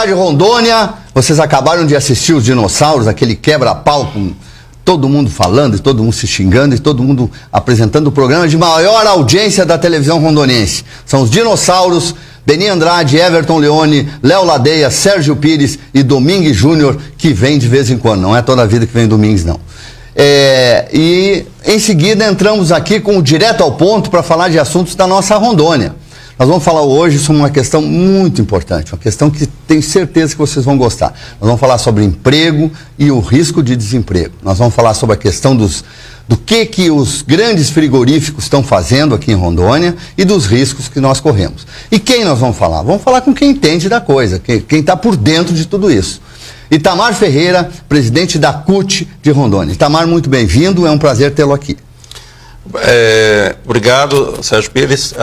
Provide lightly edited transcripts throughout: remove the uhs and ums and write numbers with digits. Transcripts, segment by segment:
tarde, Rondônia. Vocês acabaram de assistir os dinossauros, aquele quebra-pau com todo mundo falando, e todo mundo se xingando, e todo mundo apresentando o programa de maior audiência da televisão rondoniense. São os dinossauros Beni Andrade, Everton Leone, Léo Ladeia, Sérgio Pires e Domingues Júnior, que vem de vez em quando. Não é toda a vida que vem Domingues, não. E em seguida entramos aqui com o direto ao ponto para falar de assuntos da nossa Rondônia. Nós vamos falar hoje sobre uma questão muito importante, uma questão que tenho certeza que vocês vão gostar. Nós vamos falar sobre emprego e o risco de desemprego. Nós vamos falar sobre a questão do que os grandes frigoríficos estão fazendo aqui em Rondônia e dos riscos que nós corremos. E quem nós vamos falar? Vamos falar com quem entende da coisa, quem está por dentro de tudo isso. Itamar Ferreira, presidente da CUT de Rondônia. Itamar, muito bem-vindo, é um prazer tê-lo aqui. Obrigado, Sérgio Pires.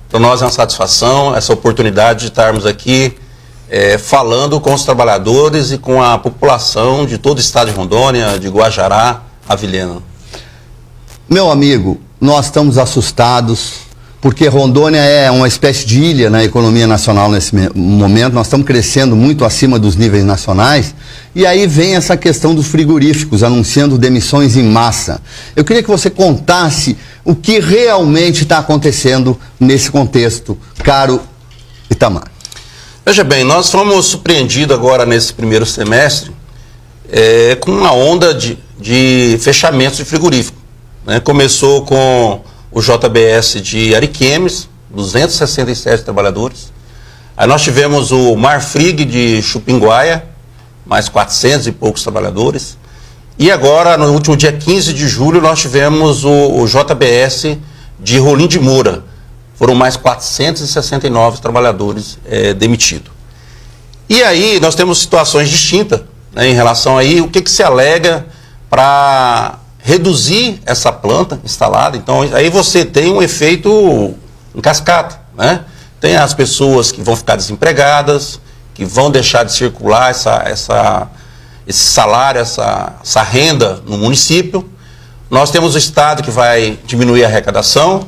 Para nós é uma satisfação essa oportunidade de estarmos aqui falando com os trabalhadores e com a população de todo o estado de Rondônia, de Guajará a Vilhena. Meu amigo, nós estamos assustados porque Rondônia é uma espécie de ilha na economia nacional nesse momento. Nós estamos crescendo muito acima dos níveis nacionais e aí vem essa questão dos frigoríficos anunciando demissões em massa. Eu queria que você contasse o que realmente está acontecendo nesse contexto, caro Itamar. Veja bem, nós fomos surpreendidos agora nesse primeiro semestre com uma onda de fechamentos de frigorífico. Começou com o JBS de Ariquemes, 267 trabalhadores. Aí nós tivemos o Marfrig de Chupinguaia, mais 400 e poucos trabalhadores. E agora, no último dia 15 de julho, nós tivemos o JBS de Rolim de Moura. Foram mais 469 trabalhadores demitidos. E aí nós temos situações distintas em relação aí o que se alega para reduzir essa planta instalada. Então aí você tem um efeito em cascata, né? Tem as pessoas que vão ficar desempregadas, que vão deixar de circular esse salário, essa renda no município. Nós temos o Estado que vai diminuir a arrecadação,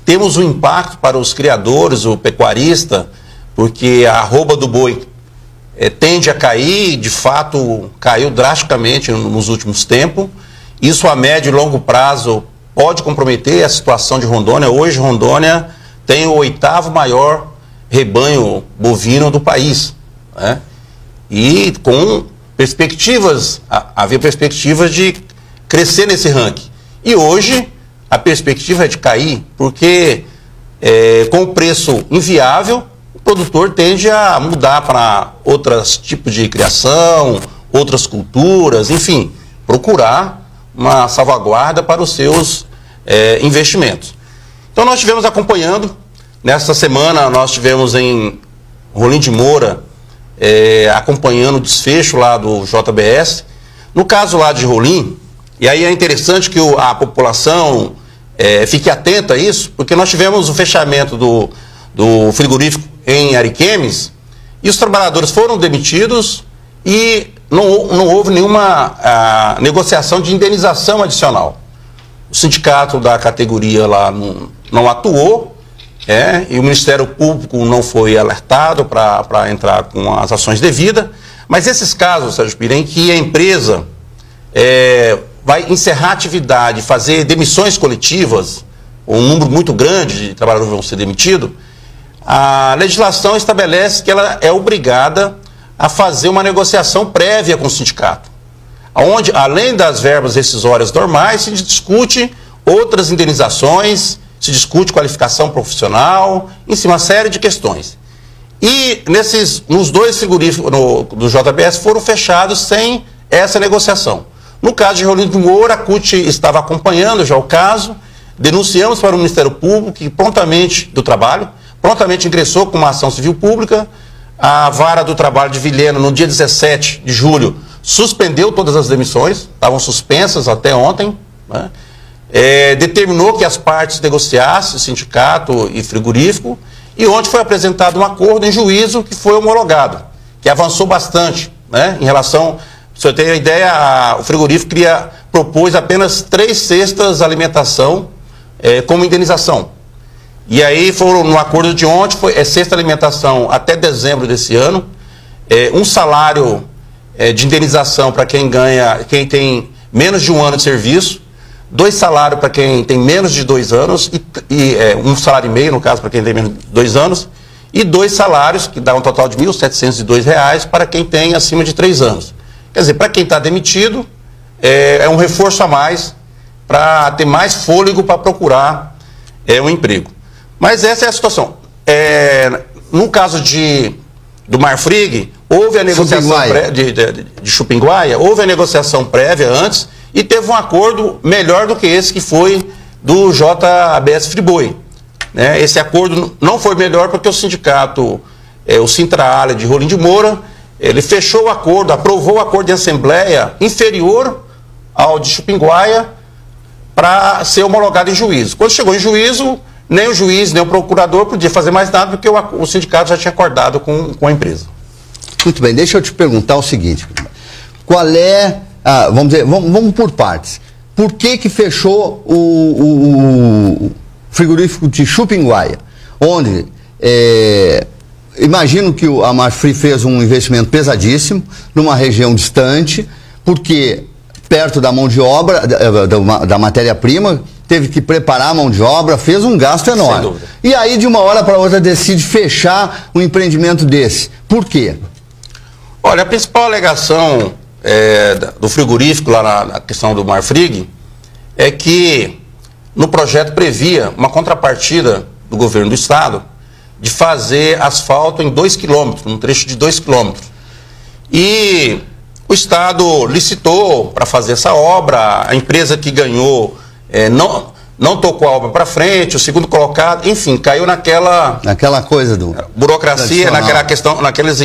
temos o impacto para os criadores, o pecuarista, porque a arroba do boi tende a cair, de fato caiu drasticamente nos últimos tempos. Isso a médio e longo prazo pode comprometer a situação de Rondônia. Hoje Rondônia tem o 8º maior rebanho bovino do país, né? E com perspectivas, havia perspectivas de crescer nesse ranking. E hoje a perspectiva é de cair, porque com o preço inviável, o produtor tende a mudar para outros tipos de criação, outras culturas, enfim, procurar uma salvaguarda para os seus investimentos. Então nós estivemos acompanhando, nesta semana nós estivemos em Rolim de Moura, acompanhando o desfecho lá do JBS. No caso lá de Rolim, e aí é interessante que a população fique atenta a isso, porque nós tivemos o fechamento do frigorífico em Ariquemes e os trabalhadores foram demitidos e não houve nenhuma negociação de indenização adicional. O sindicato da categoria lá não atuou, e o Ministério Público não foi alertado para entrar com as ações devidas. Mas esses casos, Sérgio Pires, em que a empresa vai encerrar a atividade, fazer demissões coletivas, um número muito grande de trabalhadores vão ser demitidos, a legislação estabelece que ela é obrigada a fazer uma negociação prévia com o sindicato, onde, além das verbas rescisórias normais, se discute outras indenizações, se discute qualificação profissional, em cima uma série de questões. E nos dois frigoríficos do JBS foram fechados sem essa negociação. No caso de Rolim de Moura, a CUT estava acompanhando já o caso, denunciamos para o Ministério Público, que do Trabalho, prontamente ingressou com uma ação civil pública. A Vara do Trabalho de Vilhena, no dia 17 de julho, suspendeu todas as demissões, estavam suspensas até ontem, né? Determinou que as partes negociassem, sindicato e frigorífico, e ontem foi apresentado um acordo em juízo que foi homologado, que avançou bastante, né? Em relação, se eu tenho a ideia, o frigorífico propôs apenas 3 cestas alimentação como indenização. E aí foram no acordo de ontem, cesta alimentação até dezembro desse ano, um salário de indenização para quem tem menos de 1 ano de serviço, 2 salários para quem tem menos de 2 anos, e 1 salário e meio, no caso, para quem tem menos de 2 anos, e 2 salários, que dá um total de R$ 1.702 para quem tem acima de 3 anos. Quer dizer, para quem está demitido, é um reforço a mais para ter mais fôlego para procurar um emprego. Mas essa é a situação. No caso do Marfrig, houve a negociação de Chupinguaia, houve a negociação prévia antes e teve um acordo melhor do que esse que foi do JBS Friboi. Né? Esse acordo não foi melhor porque o sindicato, o Sintra-Alha de Rolim de Moura, ele fechou o acordo, aprovou o acordo de assembleia inferior ao de Chupinguaia para ser homologado em juízo. Quando chegou em juízo, nem o juiz, nem o procurador podia fazer mais nada porque o sindicato já tinha acordado com a empresa. Muito bem, deixa eu te perguntar o seguinte, qual é, vamos por partes, por que fechou o frigorífico de Chupinguaia, onde imagino que a Marfrig fez um investimento pesadíssimo numa região distante, porque perto da mão de obra, da matéria-prima, teve que preparar a mão de obra, fez um gasto enorme. E aí, de uma hora para outra, decide fechar um empreendimento desse. Por quê? Olha, a principal alegação do frigorífico, lá na questão do Marfrig, é que no projeto previa uma contrapartida do governo do estado de fazer asfalto em 2 quilômetros, num trecho de 2 quilômetros. E o estado licitou para fazer essa obra, a empresa que ganhou não tocou a obra para frente, o segundo colocado, enfim, caiu naquela coisa do burocracia, naquela questão, naqueles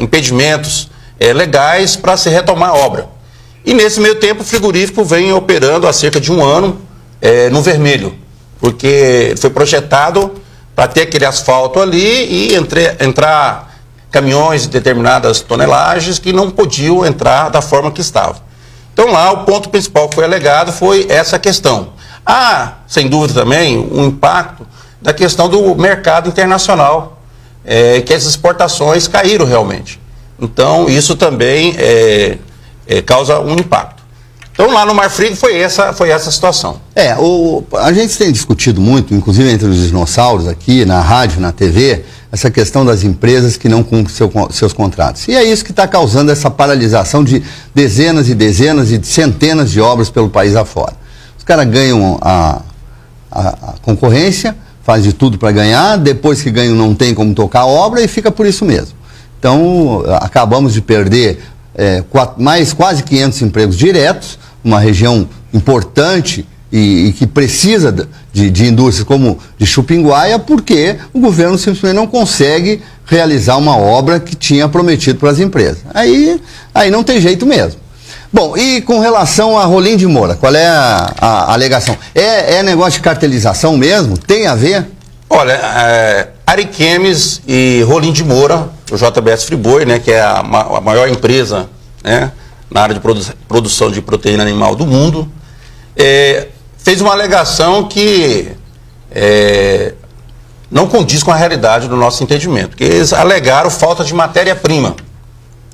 impedimentos legais para se retomar a obra. E nesse meio tempo o frigorífico vem operando há cerca de 1 ano no vermelho, porque foi projetado para ter aquele asfalto ali e entrar caminhões de determinadas tonelagens que não podiam entrar da forma que estava. Então lá o ponto principal que foi alegado foi essa questão. Há, sem dúvida também, um impacto da questão do mercado internacional, que as exportações caíram realmente. Então isso também causa um impacto. Então lá no Marfrig foi essa situação. A gente tem discutido muito, inclusive entre os dinossauros aqui, na rádio, na TV, essa questão das empresas que não cumprem seus contratos. E é isso que está causando essa paralisação de dezenas e dezenas e centenas de obras pelo país afora. Os caras ganham a concorrência, fazem de tudo para ganhar, depois que ganham não tem como tocar a obra e fica por isso mesmo. Então, acabamos de perder mais quase 500 empregos diretos, uma região importante e que precisa de indústrias como de Chupinguaia, porque o governo simplesmente não consegue realizar uma obra que tinha prometido para as empresas. Aí não tem jeito mesmo. Bom, e com relação a Rolim de Moura, qual é a alegação? É negócio de cartelização mesmo? Tem a ver? Olha, Ariquemes e Rolim de Moura, o JBS Friboi, né, que é a maior empresa, né, na área de produção de proteína animal do mundo, fez uma alegação que não condiz com a realidade do nosso entendimento, que eles alegaram falta de matéria-prima,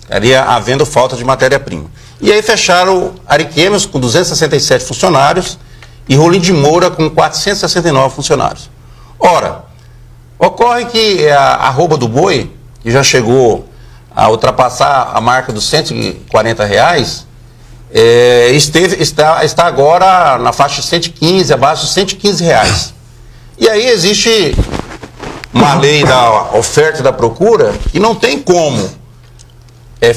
estaria havendo falta de matéria-prima. E aí fecharam Ariquemes com 267 funcionários e Rolim de Moura com 469 funcionários. Ora, ocorre que a arroba do boi, que já chegou a ultrapassar a marca dos R$140, está agora na faixa de 115, abaixo de R$115. E aí existe uma lei da oferta e da procura que não tem como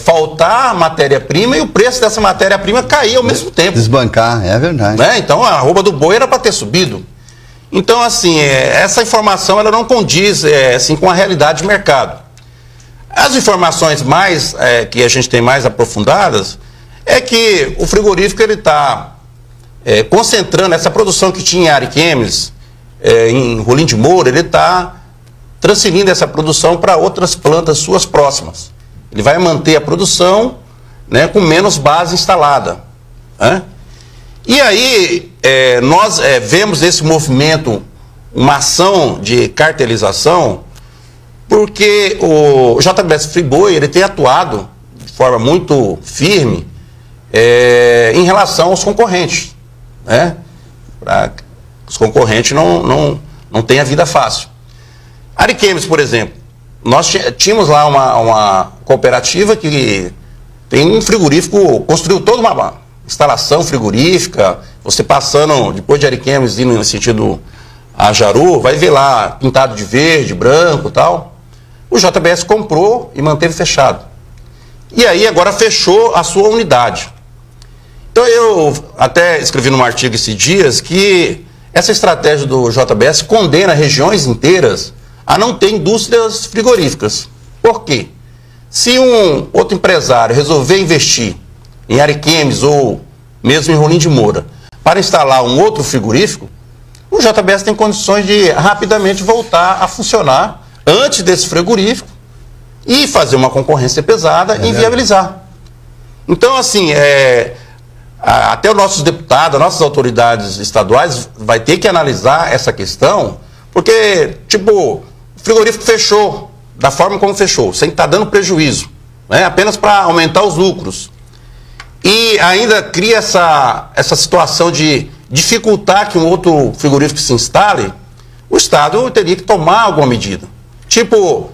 faltar matéria-prima e o preço dessa matéria-prima cair ao mesmo tempo. Desbancar, é verdade. Né? Então a arroba do boi era para ter subido. Então, assim, essa informação ela não condiz assim, com a realidade de mercado. As informações mais que a gente tem mais aprofundadas é que o frigorífico ele está concentrando essa produção que tinha em Ariquemes, em Rolim de Moura, ele está transferindo essa produção para outras plantas suas próximas. Ele vai manter a produção, né, com menos base instalada. Né? E aí nós vemos nesse movimento uma ação de cartelização Porque o JBS Friboi, ele tem atuado de forma muito firme em relação aos concorrentes, né? Para os concorrentes não têm a vida fácil. Ariquemes, por exemplo, nós tínhamos lá uma cooperativa que tem um frigorífico, construiu toda uma instalação frigorífica. Você passando depois de Ariquemes, indo no sentido a Jaru, vai ver lá pintado de verde, branco e tal. O JBS comprou e manteve fechado. E aí agora fechou a sua unidade. Então eu até escrevi num artigo esses dias que essa estratégia do JBS condena regiões inteiras a não ter indústrias frigoríficas. Por quê? Se um outro empresário resolver investir em Ariquemes ou mesmo em Rolim de Moura para instalar um outro frigorífico, o JBS tem condições de rapidamente voltar a funcionar antes desse frigorífico e fazer uma concorrência pesada e inviabilizar. Então, assim, até os nossos deputados, as nossas autoridades estaduais vai ter que analisar essa questão, porque, tipo, o frigorífico fechou da forma como fechou, sem estar dando prejuízo, né, apenas para aumentar os lucros. E ainda cria essa situação de dificultar que um outro frigorífico se instale. O Estado teria que tomar alguma medida. Tipo,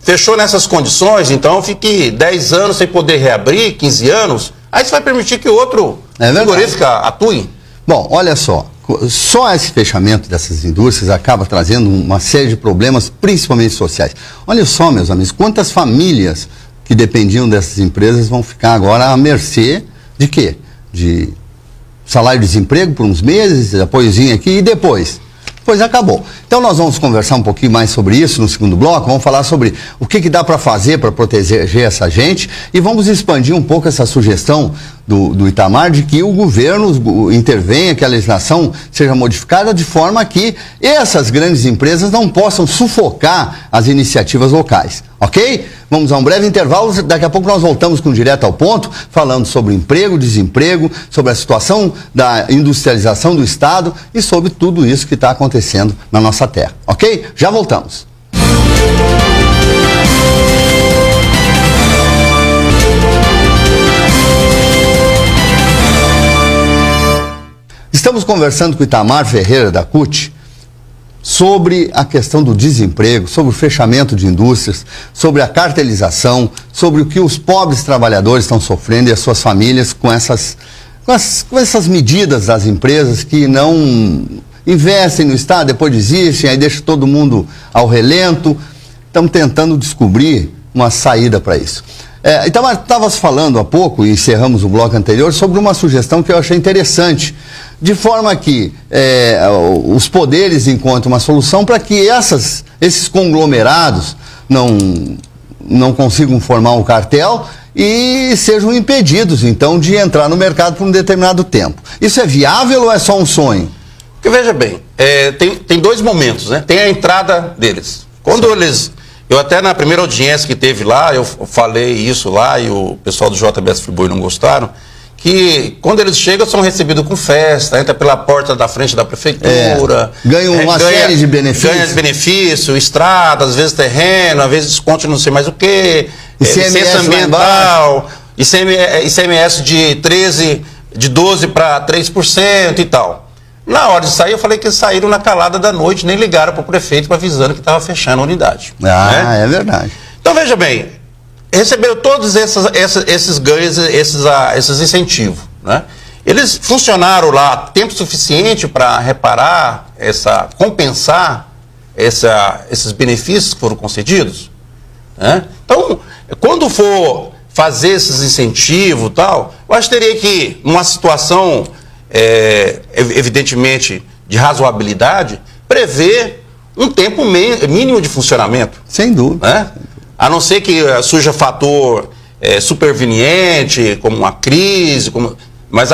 fechou nessas condições, então fique 10 anos sem poder reabrir, 15 anos, aí você vai permitir que outro frigorífico atue. Bom, olha só esse fechamento dessas indústrias acaba trazendo uma série de problemas, principalmente sociais. Olha só, meus amigos, quantas famílias que dependiam dessas empresas vão ficar agora à mercê de quê? De salário-desemprego por uns meses, apoiozinho aqui e depois? Pois acabou. Então nós vamos conversar um pouquinho mais sobre isso no segundo bloco, vamos falar sobre o que dá para fazer para proteger essa gente e vamos expandir um pouco essa sugestão do Itamar de que o governo intervenha, que a legislação seja modificada de forma que essas grandes empresas não possam sufocar as iniciativas locais, ok? Vamos a um breve intervalo, daqui a pouco nós voltamos com Direto ao Ponto, falando sobre emprego, desemprego, sobre a situação da industrialização do Estado e sobre tudo isso que está acontecendo na nossa terra, ok? Já voltamos. Estamos conversando com o Itamar Ferreira da CUT sobre a questão do desemprego, sobre o fechamento de indústrias, sobre a cartelização, sobre o que os pobres trabalhadores estão sofrendo e as suas famílias com essas medidas das empresas que não investem no Estado, depois desistem, aí deixa todo mundo ao relento. Estamos tentando descobrir uma saída para isso. Então, estavas falando há pouco, e encerramos o bloco anterior, sobre uma sugestão que eu achei interessante, de forma que os poderes encontrem uma solução para que esses conglomerados não consigam formar um cartel e sejam impedidos, então, de entrar no mercado por um determinado tempo. Isso é viável ou é só um sonho? Porque, veja bem, tem dois momentos, né? Tem a entrada deles. Quando eles... Eu até na primeira audiência que teve lá, eu falei isso lá e o pessoal do JBS Friboi não gostaram, que quando eles chegam são recebidos com festa, entra pela porta da frente da prefeitura. Ganham uma série de benefícios. Ganha benefício, estrada, às vezes terreno, às vezes desconto não sei mais o quê. Licença ambiental, ICMS de 12 para 3% e tal. Na hora de sair, eu falei que eles saíram na calada da noite, nem ligaram para o prefeito avisando que estava fechando a unidade. É verdade. Então, veja bem, receberam todos esses ganhos, esses incentivos, né? Eles funcionaram lá tempo suficiente para reparar, compensar esses benefícios que foram concedidos, né? Então, quando for fazer esses incentivos e tal, eu acho que teria que, numa situação... evidentemente de razoabilidade, prever um tempo mínimo de funcionamento. Sem dúvida. Né? A não ser que surja fator superveniente, como uma crise, mas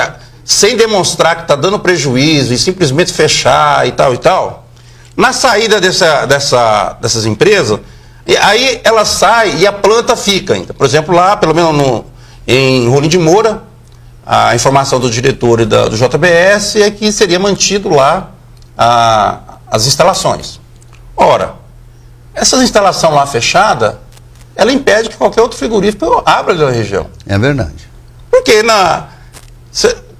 sem demonstrar que está dando prejuízo e simplesmente fechar e tal e tal. Na saída dessas empresas, aí ela sai e a planta fica ainda. Por exemplo, lá, pelo menos em Rolim de Moura, a informação do diretor e do JBS é que seria mantido lá as instalações. Ora, Essa instalação lá fechada, ela impede que qualquer outro frigorífico abra na região. É verdade. Porque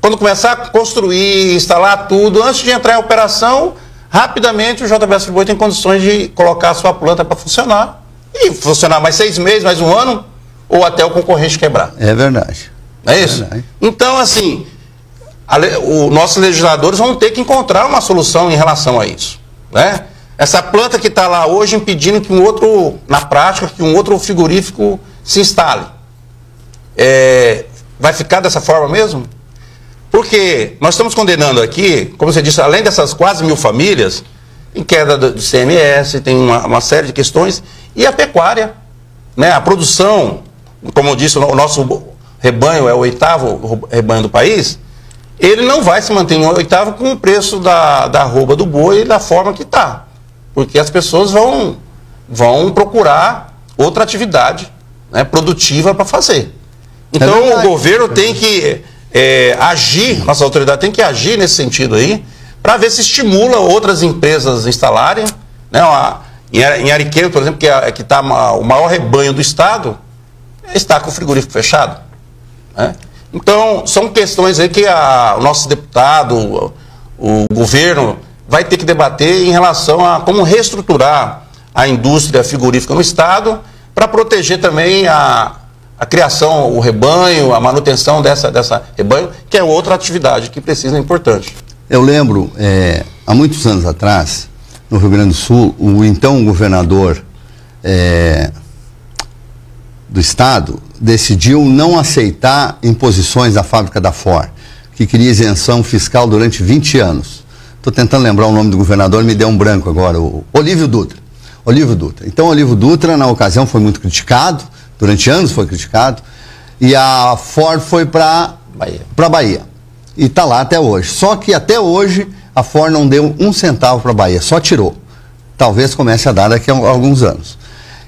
quando começar a construir, instalar tudo, antes de entrar em operação, rapidamente o JBS Friboi tem condições de colocar a sua planta para funcionar. E funcionar mais 6 meses, mais 1 ano, ou até o concorrente quebrar. É verdade. É isso? Verdade. Então, assim, os nossos legisladores vão ter que encontrar uma solução em relação a isso, né? Essa planta que está lá hoje impedindo que na prática, que um outro frigorífico se instale. Vai ficar dessa forma mesmo? Porque nós estamos condenando aqui, como você disse, além dessas quase 1000 famílias, em queda do CMS, tem uma série de questões, e a pecuária, né? A produção, como eu disse, o nosso rebanho é o 8º rebanho do país, ele não vai se manter em 8º com o preço da arroba do boi da forma que está. Porque as pessoas vão procurar outra atividade, né, produtiva para fazer. Então o governo tem que agir, nossa autoridade tem que agir nesse sentido aí, para ver se estimula outras empresas a instalarem, né? Em Ariquemes, por exemplo, que está o maior rebanho do estado, está com o frigorífico fechado, né? Então são questões aí que o nosso deputado, o governo, vai ter que debater em relação a como reestruturar a indústria frigorífica no estado, para proteger também a criação, o rebanho, a manutenção dessa rebanho, que é outra atividade que precisa, é importante. Eu lembro, há muitos anos atrás, no Rio Grande do Sul, o então governador do estado decidiu não aceitar imposições da fábrica da Ford, que queria isenção fiscal durante 20 anos. Estou tentando lembrar o nome do governador, me deu um branco agora, o Olívio Dutra. Olívio Dutra. Então, o Olívio Dutra, na ocasião, foi muito criticado, durante anos foi criticado, e a Ford foi para Bahia. E está lá até hoje. Só que até hoje a Ford não deu 1 centavo para a Bahia, só tirou. Talvez comece a dar daqui a alguns anos.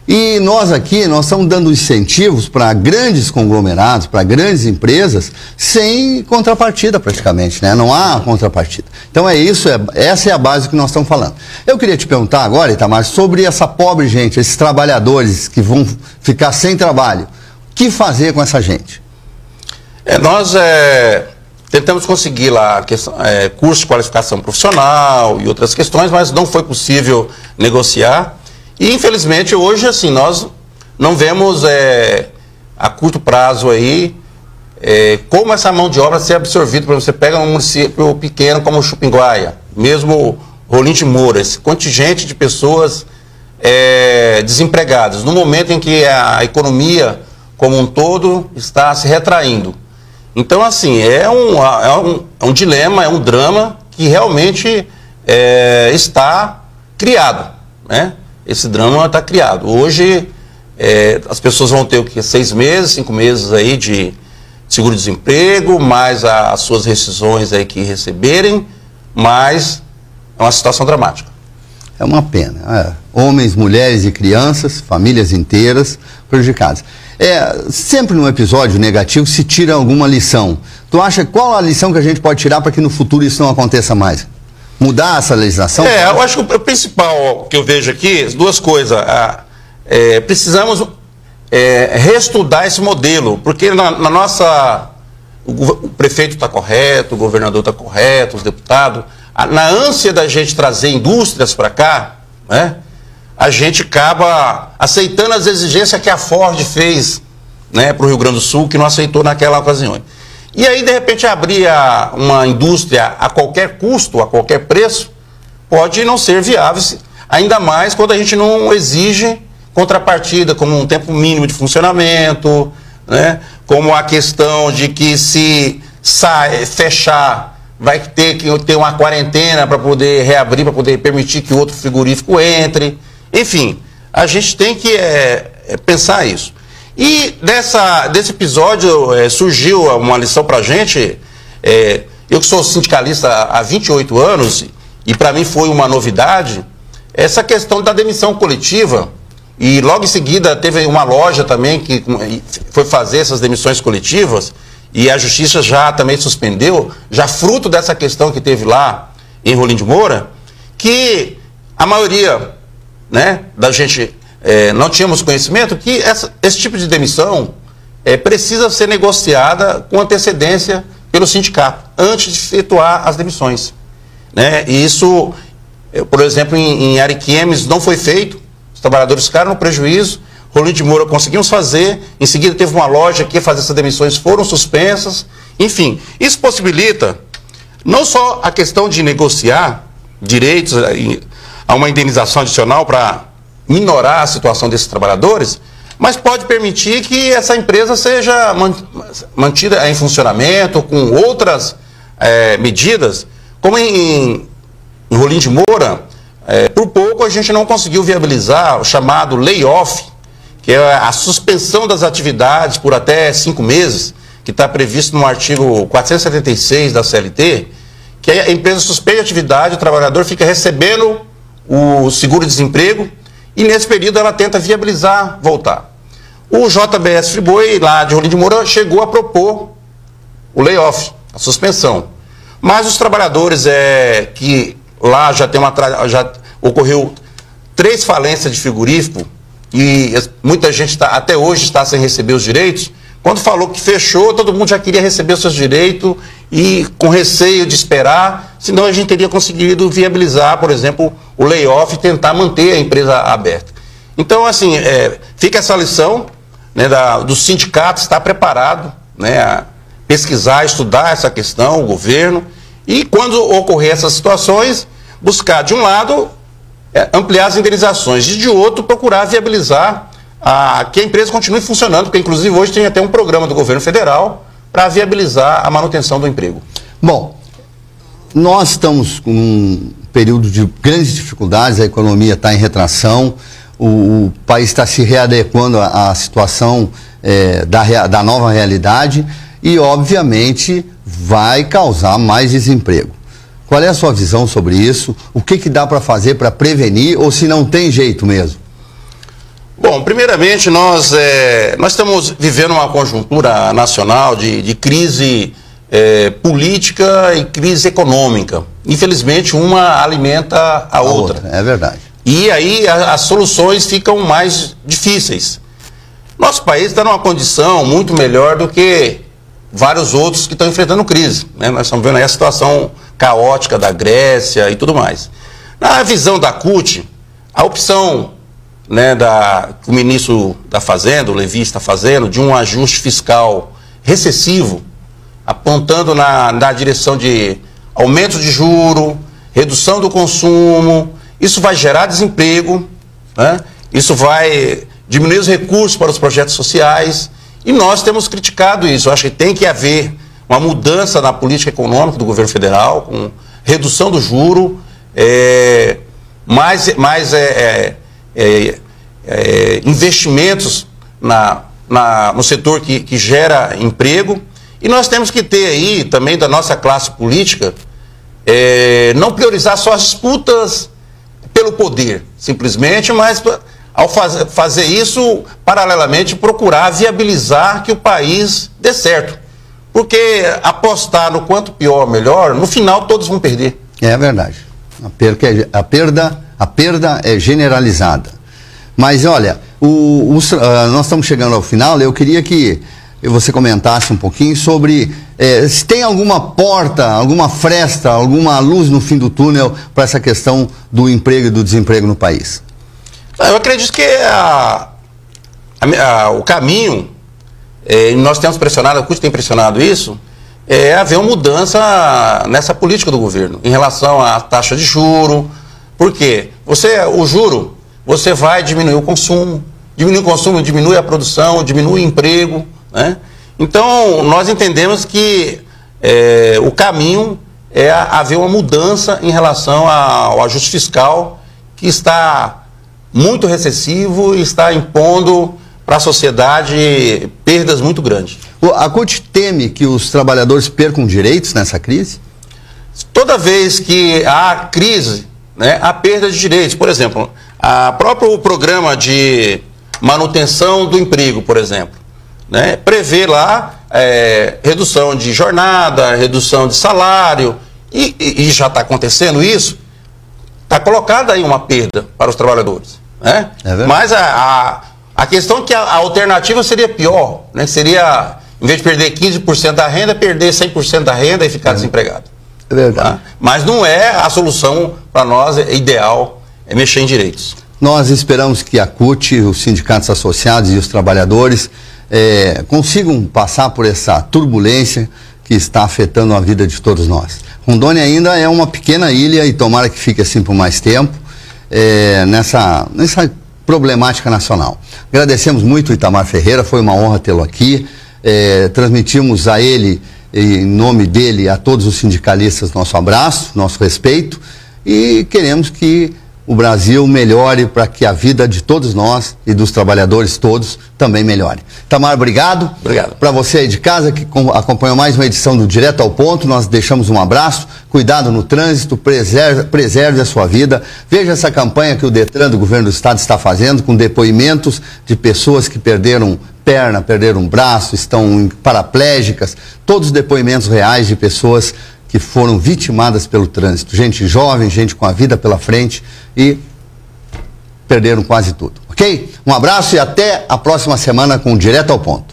E nós aqui, nós estamos dando incentivos para grandes conglomerados, para grandes empresas, sem contrapartida praticamente, né? Não há contrapartida. Então é isso, essa é a base que nós estamos falando. Eu queria te perguntar agora, Itamar, sobre essa pobre gente, esses trabalhadores que vão ficar sem trabalho. O que fazer com essa gente? Nós tentamos conseguir lá curso de qualificação profissional e outras questões, mas não foi possível negociar. E, infelizmente, hoje, assim, nós não vemos a curto prazo aí como essa mão de obra ser absorvida. Por exemplo, você pega um município pequeno como Chupinguaia, mesmo Rolim de Moura, esse contingente de pessoas desempregadas, no momento em que a economia como um todo está se retraindo. Então, assim, é um dilema, é um drama que realmente está criado, né? Esse drama está criado. Hoje, as pessoas vão ter o que? 6 meses, 5 meses aí de seguro-desemprego, mais as suas rescisões aí que receberem, mas é uma situação dramática. É uma pena. Homens, mulheres e crianças, famílias inteiras prejudicadas. Sempre num episódio negativo se tira alguma lição. Tu acha qual a lição que a gente pode tirar para que no futuro isso não aconteça mais? Mudar essa legislação? Eu acho que o principal que eu vejo aqui, 2 coisas. Precisamos reestudar esse modelo, porque na nossa... O prefeito está correto, o governador está correto, os deputados. Na ânsia da gente trazer indústrias para cá, né, a gente acaba aceitando as exigências que a Ford fez, né, para o Rio Grande do Sul, que não aceitou naquela ocasião. E aí, de repente, abrir uma indústria a qualquer custo, a qualquer preço, pode não ser viável, ainda mais quando a gente não exige contrapartida, como um tempo mínimo de funcionamento, né? Como a questão de que se fechar, vai ter que ter uma quarentena para poder reabrir, para poder permitir que outro frigorífico entre. Enfim, a gente tem que pensar isso. E desse episódio surgiu uma lição para a gente. Eu que sou sindicalista há 28 anos, e para mim foi uma novidade, essa questão da demissão coletiva. E logo em seguida teve uma loja também que foi fazer essas demissões coletivas, e a justiça já também suspendeu, já fruto dessa questão que teve lá em Rolim de Moura, que a maioria né, da gente não tínhamos conhecimento que esse tipo de demissão precisa ser negociada com antecedência pelo sindicato, antes de efetuar as demissões, né? E isso, por exemplo, em Ariquemes não foi feito, os trabalhadores ficaram no prejuízo, Rolim de Moura conseguimos fazer, em seguida teve uma loja que ia fazer essas demissões, foram suspensas, enfim, isso possibilita não só a questão de negociar direitos a uma indenização adicional para minorar a situação desses trabalhadores, mas pode permitir que essa empresa seja mantida em funcionamento com outras medidas, como em Rolim de Moura, por pouco a gente não conseguiu viabilizar o chamado layoff, que é a suspensão das atividades por até 5 meses, que está previsto no artigo 476 da CLT, que a empresa suspende a atividade, o trabalhador fica recebendo o seguro-desemprego e nesse período ela tenta viabilizar voltar. O JBS Friboi, lá de Rolim de Moura, chegou a propor o layoff, a suspensão. Mas os trabalhadores que lá já ocorreu 3 falências de frigorífico e muita gente até hoje está sem receber os direitos. Quando falou que fechou, todo mundo já queria receber os seus direitos e com receio de esperar, senão a gente teria conseguido viabilizar, por exemplo, o layoff e tentar manter a empresa aberta. Então, assim, fica essa lição, né, do sindicato estar preparado, né, a pesquisar, estudar essa questão, o governo, e quando ocorrer essas situações, buscar, de um lado, ampliar as indenizações, e de outro, procurar viabilizar que a empresa continue funcionando, porque inclusive hoje tem até um programa do governo federal para viabilizar a manutenção do emprego. Bom, nós estamos com um período de grandes dificuldades, a economia está em retração, o país está se readequando à situação da nova realidade e, obviamente, vai causar mais desemprego. Qual é a sua visão sobre isso? O que dá para fazer para prevenir ou se não tem jeito mesmo? Bom, primeiramente, nós estamos vivendo uma conjuntura nacional de crise política e crise econômica. Infelizmente, uma alimenta a outra. É verdade. E aí as soluções ficam mais difíceis. Nosso país está numa condição muito melhor do que vários outros que estão enfrentando crise, né? Nós estamos vendo aí a situação caótica da Grécia e tudo mais. Na visão da CUT, a opção, né, que o ministro da Fazenda, o Levi, está fazendo, de um ajuste fiscal recessivo, apontando na direção de aumento de juro, redução do consumo, isso vai gerar desemprego, né? Isso vai diminuir os recursos para os projetos sociais, e nós temos criticado isso. Eu acho que tem que haver uma mudança na política econômica do governo federal, com redução do juro, investimentos no setor que gera emprego, e nós temos que ter aí também da nossa classe política, não priorizar só as disputas pelo poder, simplesmente, mas ao fazer isso, paralelamente, procurar viabilizar que o país dê certo. Porque apostar no quanto pior, melhor, no final todos vão perder. É verdade. A perda é generalizada. Mas, olha, nós estamos chegando ao final, eu queria que você comentasse um pouquinho sobre se tem alguma porta, alguma fresta, alguma luz no fim do túnel para essa questão do emprego e do desemprego no país. Eu acredito que o caminho, nós temos pressionado, a CUT tem pressionado isso, é haver uma mudança nessa política do governo em relação à taxa de juro. Por quê? O juro, você vai diminuir o consumo, diminui a produção, diminui o emprego, né? Então, nós entendemos que o caminho é haver uma mudança em relação ao ajuste fiscal, que está muito recessivo e está impondo para a sociedade perdas muito grandes. A CUT teme que os trabalhadores percam direitos nessa crise? Toda vez que há crise, né, há perda de direitos. Por exemplo, o próprio programa de manutenção do emprego, por exemplo, né, prevê lá redução de jornada, redução de salário, e já está acontecendo isso, está colocada aí uma perda para os trabalhadores. né? Mas a questão é que a alternativa seria pior, né? Seria, em vez de perder 15% da renda, perder 100% da renda e ficar desempregado. É verdade. Tá? Mas não é a solução para nós, ideal, é mexer em direitos. Nós esperamos que a CUT, os sindicatos associados e os trabalhadores consigam passar por essa turbulência que está afetando a vida de todos nós. Rondônia ainda é uma pequena ilha e tomara que fique assim por mais tempo nessa problemática nacional. Agradecemos muito o Itamar Ferreira, foi uma honra tê-lo aqui. Transmitimos a ele, em nome dele, a todos os sindicalistas, nosso abraço, nosso respeito e queremos que o Brasil melhore para que a vida de todos nós e dos trabalhadores todos também melhore. Itamar, obrigado. Obrigado. Para você aí de casa que acompanhou mais uma edição do Direto ao Ponto, nós deixamos um abraço, cuidado no trânsito, preserve a sua vida. Veja essa campanha que o Detran do Governo do Estado está fazendo com depoimentos de pessoas que perderam perna, perderam braço, estão paraplégicas, todos os depoimentos reais de pessoas que foram vitimadas pelo trânsito. Gente jovem, gente com a vida pela frente e perderam quase tudo, ok? Um abraço e até a próxima semana com Direto ao Ponto.